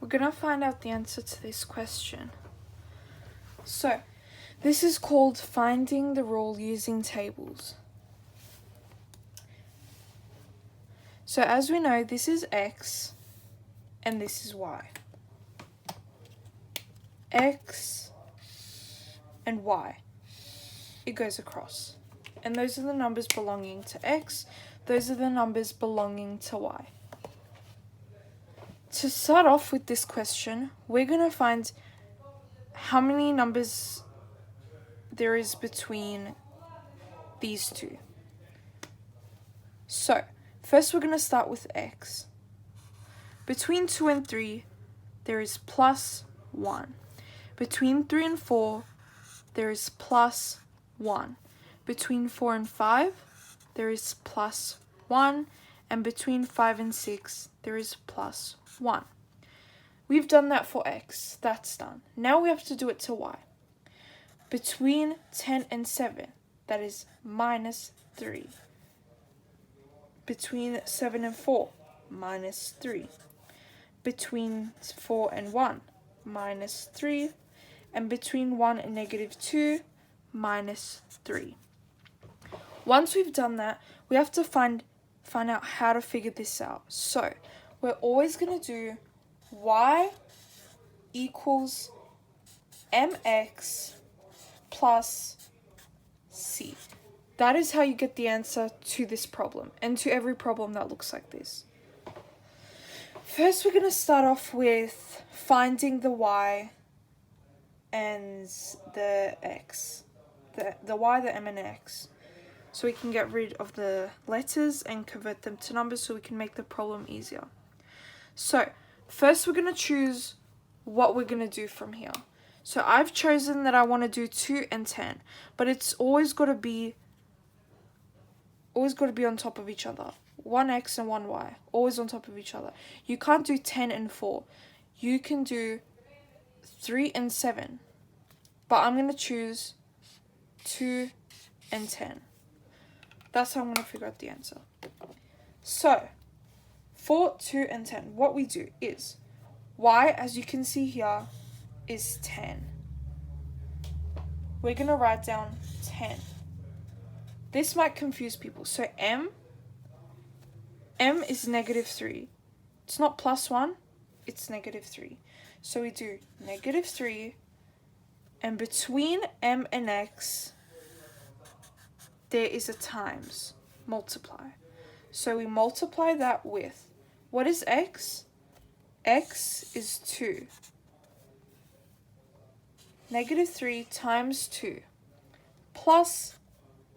we're going to find out the answer to this question. So, this is called finding the rule using tables. So as we know, this is x and this is y. X and y. It goes across. And those are the numbers belonging to x. Those are the numbers belonging to y. To start off with this question, we're going to find how many numbers there is between these two. So, first we're going to start with x. Between 2 and 3, there is plus 1. Between 3 and 4, there is plus 1. Between 4 and 5, there is plus 1. And between 5 and 6, there is plus 1. We've done that for x. That's done. Now we have to do it to y. Between 10 and 7, that is minus 3. Between 7 and 4, minus 3. Between 4 and 1, minus 3. And between 1 and negative 2, minus 3. Once we've done that, we have to find out how to figure this out. So, we're always going to do y equals mx plus c. That is how you get the answer to this problem and to every problem that looks like this. First, we're going to start off with finding the y and the x. The y, the m, and x. So we can get rid of the letters and convert them to numbers so we can make the problem easier. So, first we're going to choose what we're going to do from here. So I've chosen that I want to do 2 and 10, but it's always got to be on top of each other. 1x and 1y, always on top of each other. You can't do 10 and 4. You can do 3 and 7, but I'm going to choose 2 and 10. That's how I'm going to figure out the answer. So, for 2 and 10, what we do is, y, as you can see here, is 10. We're going to write down 10. This might confuse people. So, m is negative 3. It's not plus 1, it's negative 3. So, we do negative 3, and between m and x, there is a times, multiply. So we multiply that with, what is x? X is 2. Negative 3 times 2 plus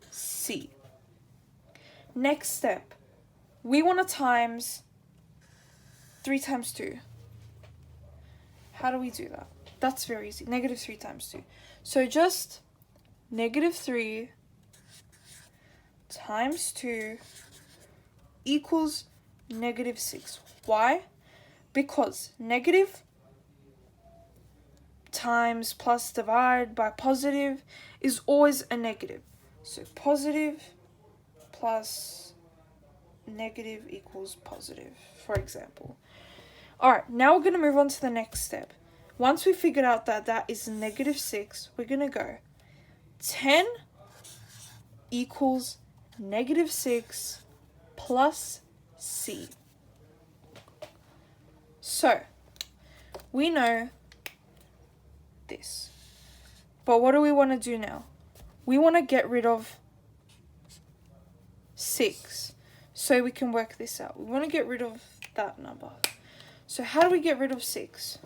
c. Next step, we want to times 3 times 2. How do we do that? That's very easy. Negative 3 times 2. So just negative 3 times 2 equals negative 6. Why? Because negative times plus divide by positive is always a negative. So positive plus negative equals positive, for example. Alright, now we're going to move on to the next step. Once we figured out that that is negative 6, we're going to go 10 equals negative 6 plus c. So, we know this. But what do we want to do now? We want to get rid of 6 so we can work this out. We want to get rid of that number. So how do we get rid of 6?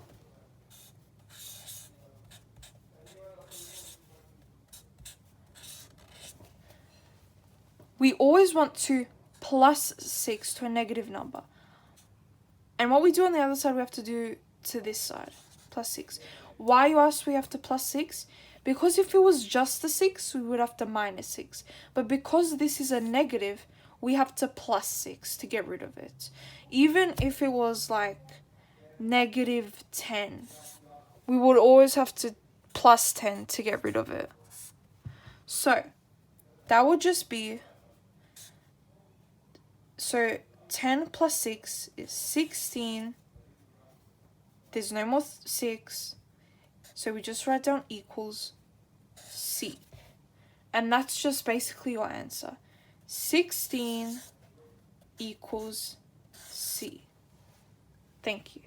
We always want to plus 6 to a negative number. And what we do on the other side, we have to do to this side, plus 6. Why, you ask, we have to plus 6? Because if it was just a 6, we would have to minus 6. But because this is a negative, we have to plus 6 to get rid of it. Even if it was like negative 10, we would always have to plus 10 to get rid of it. So, that would just be, so 10 plus 6 is 16. There's no more 6. So we just write down equals C. And that's just basically your answer. 16 equals C. Thank you.